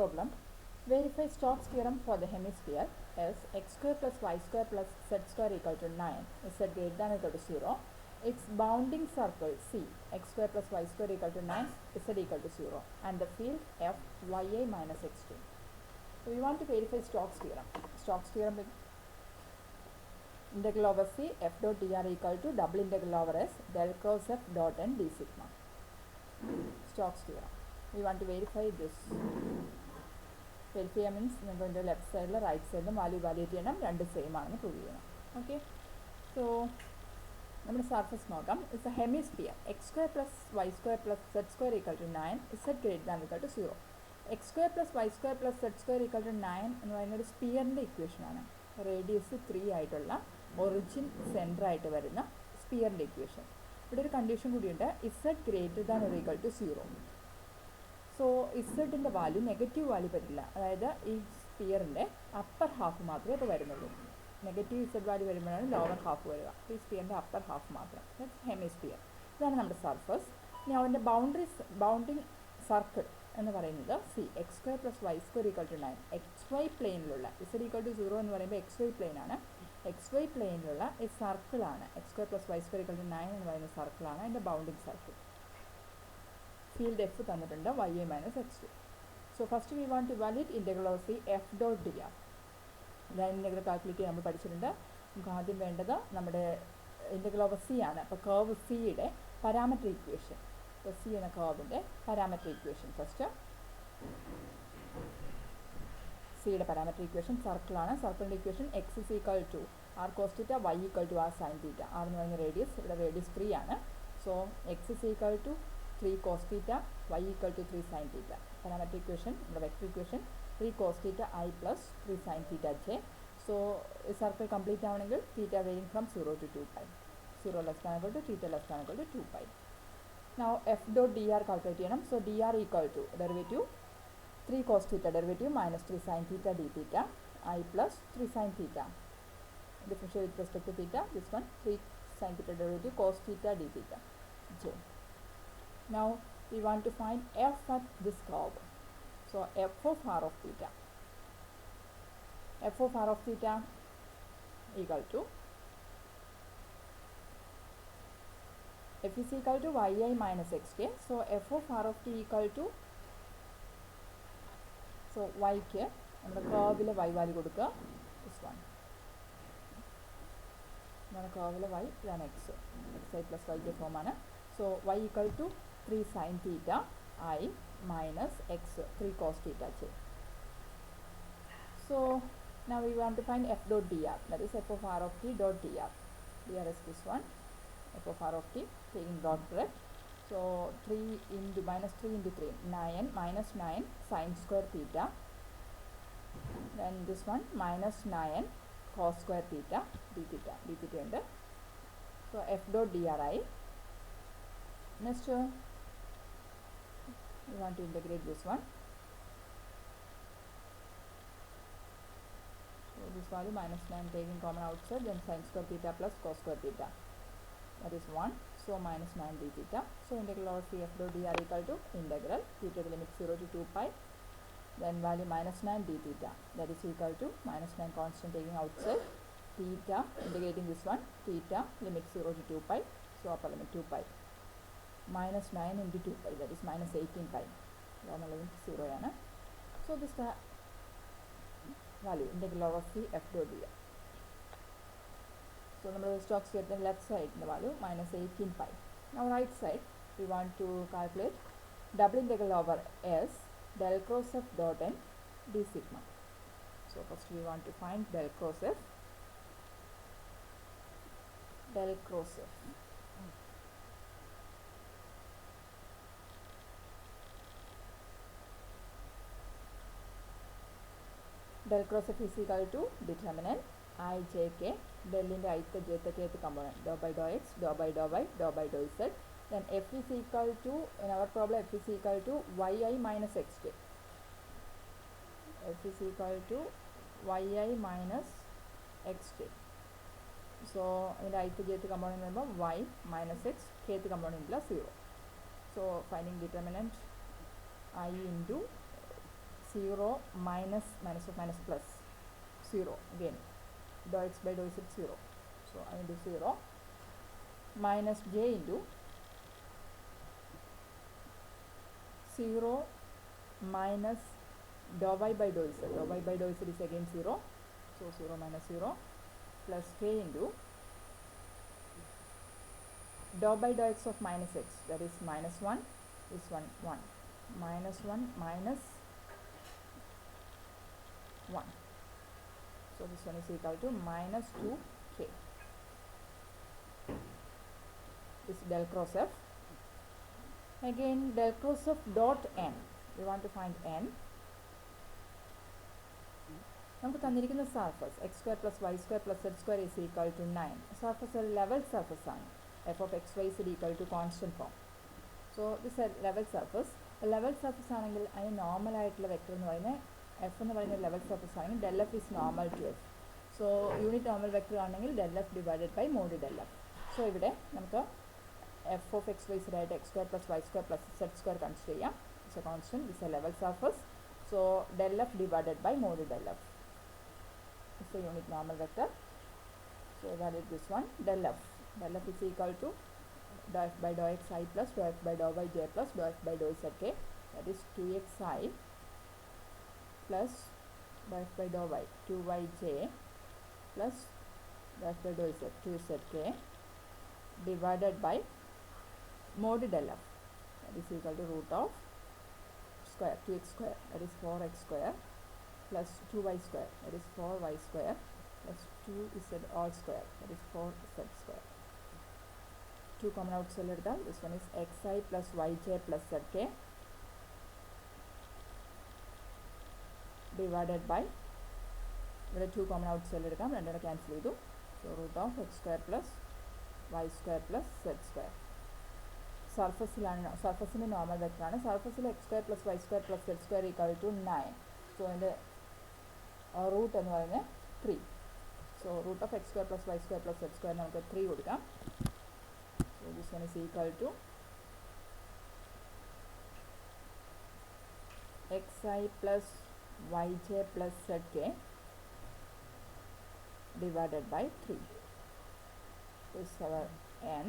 Problem. Verify Stokes theorem for the hemisphere as x square plus y square plus z square equal to 9, z greater than or equal to 0. Its bounding circle C, x square plus y square equal to 9, z equal to 0, and the field f ya minus x2. So we want to verify Stokes theorem. Stokes theorem with integral over C f dot dr equal to double integral over S del cross f dot n d sigma. Stokes theorem. We want to verify this. Verify means we are going to left side, right side, value validate and same prove. Okay. So, our surface is a hemisphere. X square plus y square plus z square equal to 9, z greater than or equal to 0. X square plus y square plus z square equal to 9 and sphere equation. Radius 3 aayittulla origin center aayittu varuna sphere equation. But a condition would be z greater than or equal to 0. So, z in the value negative value padilla. That is sphere in the upper half matra negative z value lower half this sphere in the upper half matra. That's hemisphere. Then the surface. Now in the bounding circle and the C x square plus y square equal to 9. XY plane z equal to 0 and XY plane XY plane is circle x square plus y square equal to 9 and circle in the bounding circle. Field f തന്നിട്ടുണ്ട് ya minus x2. So first we want to evaluate integral of C f dot dr. Then integral calculate നമ്മൾ പഠിച്ചിട്ടുണ്ട്. നമുക്ക് ആദ്യം വേണ്ടത് നമ്മുടെ integral of C ആണ്. അപ്പോൾ curve C യുടെ parametric equation. അപ്പോൾ C എന്ന curveന്റെ parametric equation first. C യുടെ parametric equation circle ആണ്. Circle equation x is equal to r cos theta, y equal to r sin theta. r എന്ന് പറയുന്ന radius, ഇവിടെ radius 3 ആണ്. So x is equal to 3 cos theta, y equal to 3 sin theta. Parametric equation, the vector equation, 3 cos theta I plus 3 sin theta j. So, a circle complete angle, theta varying from 0 to 2 pi. 0 less than equal to theta less than equal to 2 pi. Now, f dot dr calculate. So, dr equal to derivative 3 cos theta derivative minus 3 sin theta d theta I plus 3 sin theta. Differential with respect to theta, this one 3 sin theta derivative cos theta d theta j. Now we want to find f at this curve. So f of r of theta. F of r of theta equal to f is equal to yi minus xk. So f of r of t equal to so y ke നമ്മുടെ curve y value കൊടുക്കുക this one. നമ്മുടെ curve y ഇതാണ് x. xi plus yj form ആണ്. So y equal to 3 sin theta I minus x 3 cos theta j. So now we want to find f dot dr, that is f of r of t dot dr. Dr is this one, f of r of t taking dot product. So 3 into minus 3 into 3 9 minus 9 sin square theta, then this one minus 9 cos square theta d theta under. So f dot dri. Next we want to integrate this one. So this value minus 9 taking common outside, then sin square theta plus cos square theta, that is 1. So minus 9 d theta. So integral over c f dot dr equal to integral theta to the limit 0 to 2 pi, then value minus 9 d theta, that is equal to minus 9 constant taking outside, theta integrating this one, theta limit 0 to 2 pi, so upper limit 2 pi, minus 9 into 2 pi, that is minus 18 pi. Lower limit 0 yana. So this value integral over c f dot dr. So number of Stokes theorem left side the value minus 18 pi. Now right side we want to calculate double integral over s del cross f dot n d sigma. So first we want to find del cross f. Del cross f. Del cross f is equal to determinant I j k, del in the ith jth kth component, dou by dou x, dou by dou y, dou by dou z. Then f is equal to, in our problem f is equal to yi minus xk. F is equal to yi minus xk. So in the ith jth component number y minus x, kth component plus 0. So finding determinant I into 0 minus minus of minus plus 0 again, dou x by dou z 0, so I will do 0 minus j into 0 minus dou y by dou z. Dou y by dou z is again 0, so 0 minus 0 plus k into dou by dou x of minus x, that is minus 1 is 1 1 minus 1 minus 1, so this one is equal to minus 2k. This is del cross f. Again del cross f dot n, we want to find n. നമുക്ക് തന്നിരിക്കുന്ന surface x square plus Y square plus Z square is equal to 9. Surface ഒരു level surface ആണ്. F of X y is equal to constant form. So this level surface ആണെങ്കിൽ അതിന് normal ആയിട്ടുള്ള vector എന്ന് പറയുന്നത് F എന്ന് പറയുന്ന level surface ആണെങ്കിൽ del F is normal to F. So unit normal vector ആണെങ്കിൽ del F divided by mod del F. So ഇവിടെ നമുക്ക് എഫ് ഓഫ് എക്സ് വൈ ആയിട്ട് X square plus Y square plus Z square consider ചെയ്യാം. It's a constant, it's a level surface. So del F divided by mod del F. It's a unit normal vector. So evaluate this one. Del f is equal to dou f by dou xi plus dou f by dou yj plus dou f by dou zk. That is 2xi plus dou f by dou y 2yj plus dou f by dou z 2zk divided by mod del f. That is equal to root of square 2x square, that is 4x square plus 2y square, that is 4y square plus 2z all square, that is 4z square. 2 common out cell edukam. This one is xi plus yj plus zk divided by, ഇവിടെ 2 common out cell എടുക്കാം, രണ്ടെണ്ണം cancel ചെയ്തു. So root of X square plus Y square plus Z square. സർഫസിൻ്റെ normal വെക്ടറാണ്. സർഫസിൽ X square plus Y square plus Z square equal to 9. So അതിൻ്റെ root എന്ന് പറയുന്നത് 3. So root of X square plus Y square plus Z square നമുക്ക് 3 കൊടുക്കാം. So this one is equal to xi plus yj plus zk divided by 3. This is our n,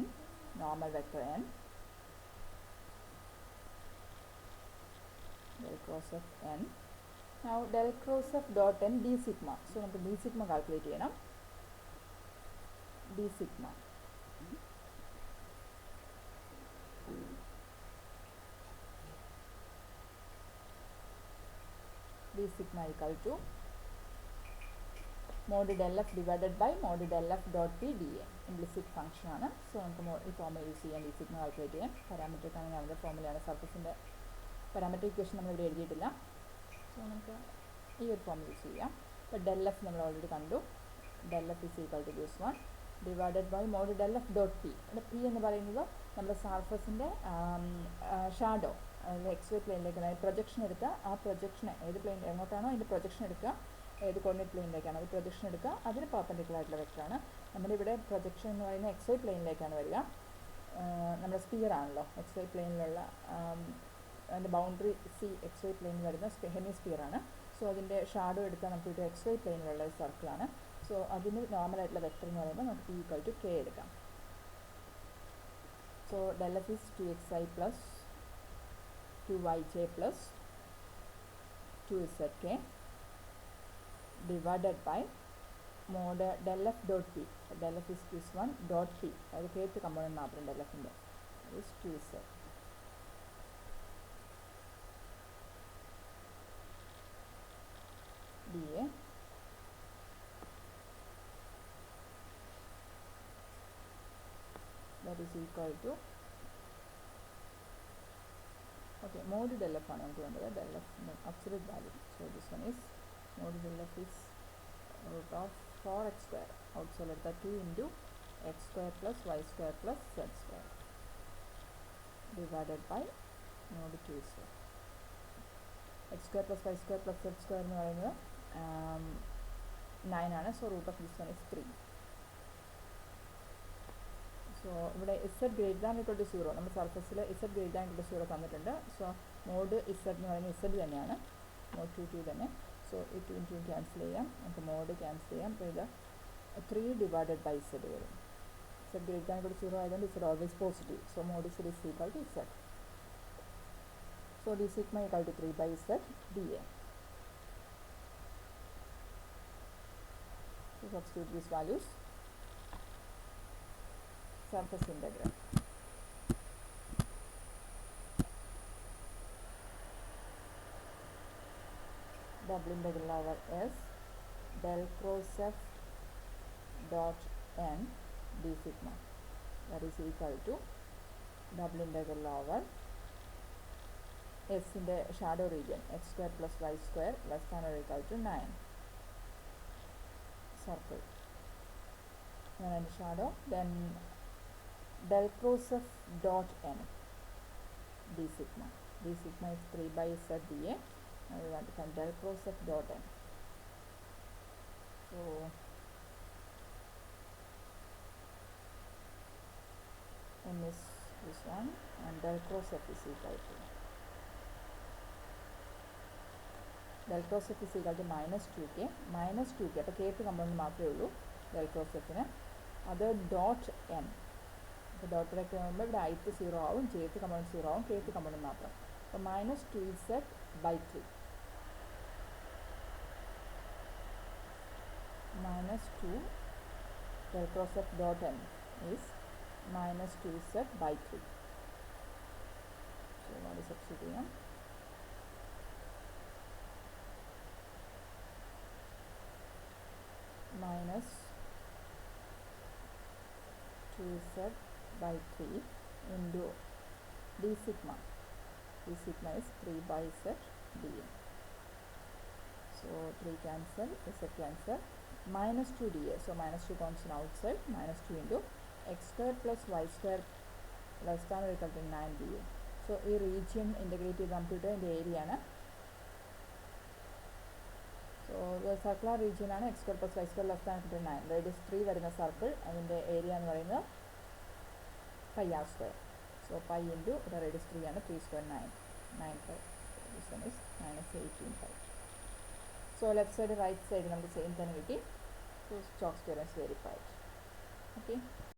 normal vector n. Del cross of n. Now del cross of dot n d sigma. So നമുക്ക് d sigma calculate ചെയ്യണം. d sigma equal to mod del f divided by mod del f dot p dA. Implicit function ആണ്. So നമുക്ക് ഈ formula use ചെയ്യാൻ d sigma calculate ചെയ്യാൻ. Parametric ആണെങ്കിൽ നമ്മുടെ ഫോർമുലയാണ്. സർഫസിൻ്റെ parametric equation നമ്മളിവിടെ എഴുതിയിട്ടില്ല. സോ നമുക്ക് ഈ ഒരു ഫോർമുല യൂസ് ചെയ്യാം. ഇപ്പോൾ del f നമ്മൾ ഓൾറെഡി കണ്ടു. del f is equal to this one divided by mod del f dot p. ഇവിടെ p എന്ന് പറയുന്നത് നമ്മുടെ സർഫസിൻ്റെ ഷാഡോ, അതായത് എക്സ് വൈ പ്ലെയിനിലേക്ക് പ്രൊജക്ഷൻ എടുക്കുക. ആ പ്രൊജക്ഷനെ ഏത് പ്ലെയിൻ എങ്ങോട്ടാണോ അതിൻ്റെ പ്രൊജക്ഷൻ എടുക്കുക, ഏത് കോർഡിനേറ്റ് പ്ലെയിനിലേക്കാണ് അത് പ്രൊജക്ഷൻ എടുക്കുക, അതിന് പെർപെൻഡിക്കുലർ ആയിട്ടുള്ള വെക്ടറാണ്. നമ്മുടെ ഇവിടെ പ്രൊജക്ഷൻ എന്ന് പറയുന്നത് എക്സ് വൈ പ്ലെയിനിലേക്കാണ് വരിക. നമ്മുടെ സ്പിയർ ആണല്ലോ എക്സ് വൈ പ്ലെയിനിലുള്ള, അതിൻ്റെ ബൗണ്ടറി സി എക്സ് വൈ പ്ലെയിനിൽ വരുന്ന ഹെമിസ്ഫിയർ ആണ്. സോ അതിൻ്റെ ഷാഡോ എടുത്താൽ നമുക്ക് ഇവിടെ എക്സ് വൈ പ്ലെയിനിലുള്ള സർക്കിളാണ്. സോ അതിന് നോർമലായിട്ടുള്ള വെക്ടർ എന്ന് പറയുമ്പോൾ നമുക്ക് p ഈക്വൽ ടു k എടുക്കാം. So del f is 2xi plus 2yj plus 2zk divided by mod del f dot p. del f is this one dot p, അത് kth component മാത്രം del f ൻ്റെ, is 2z dA that is equal to, okay, mod del f ആണ് നമുക്ക് വേണ്ടത്. del f absolute value. So this one is mod del f is root of 4x square, outside എടുത്താൽ 2 into x square plus y square plus z square divided by mod 2z. x square plus y square plus z square എന്ന് പറയുന്നത് 9 ആണ്. So root of this one is 3. So ഇവിടെ Z greater than equal to 0, നമ്മുടെ സർഫസിൽ Z greater than equal to 0 തന്നിട്ടുണ്ട്. So mode Z എന്ന് പറയുന്നത് Z തന്നെയാണ്. mod 2 തന്നെ. സോ ഈ 2 ക്യാൻസൽ ചെയ്യാം, നമുക്ക് മോഡ് ക്യാൻസൽ ചെയ്യാം. അപ്പോൾ ഇത് 3 divided by z വരും. z ഗ്രേറ്റർ ദാൻ ഇവിടെ 0 ആയതുകൊണ്ട് z always positive. So mod z is equal to z. So d sigma equal to 3 by z dA. So substitute these values. Surface integral. Double integral over S del cross f dot n d sigma, that is equal to double integral over S in the shadow region x square plus y square less than or equal to 9 circle and shadow, then del cross f dot n d sigma. D sigma is 3 by z dA. Now we want to find del cross f dot n. So n is this one and del cross f is equal to del cross f is equal to minus 2k. അപ്പോൾ kth component മാത്രമേ ഉള്ളൂ del cross fന്. അത് dot n. അപ്പോൾ dot product ആകുമ്പോൾ ഇവിടെ ith 0 ആവും, jth component 0 ആവും, kth component മാത്രം. അപ്പോൾ minus 2z by 3 minus 2 del cross f dot n is minus 2z by 3. So what is substituting? Minus 2z by 3 into d sigma. D sigma is 3 by z dA. So 3 cancel, z cancel. Minus 2 dA. So minus 2 constant outside. Minus 2 into x square plus y square less than or equal to 9 dA. So ഈ region integrate ചെയ്ത് നമുക്ക് കിട്ടുന്ന area ആണ്. So the circular region ആണ് x square plus y square less than or equal to 9. Radius 3 വരുന്ന circle, അതിൻ്റെ area എന്ന് പറയുന്നത് pi r square. So pi into the radius 3 ആണ്, 3 square 9 pi. So this one is minus 18 pi. So left side right side നമുക്ക് same തന്നെ കിട്ടി. So Stokes theorem is verified. Okay.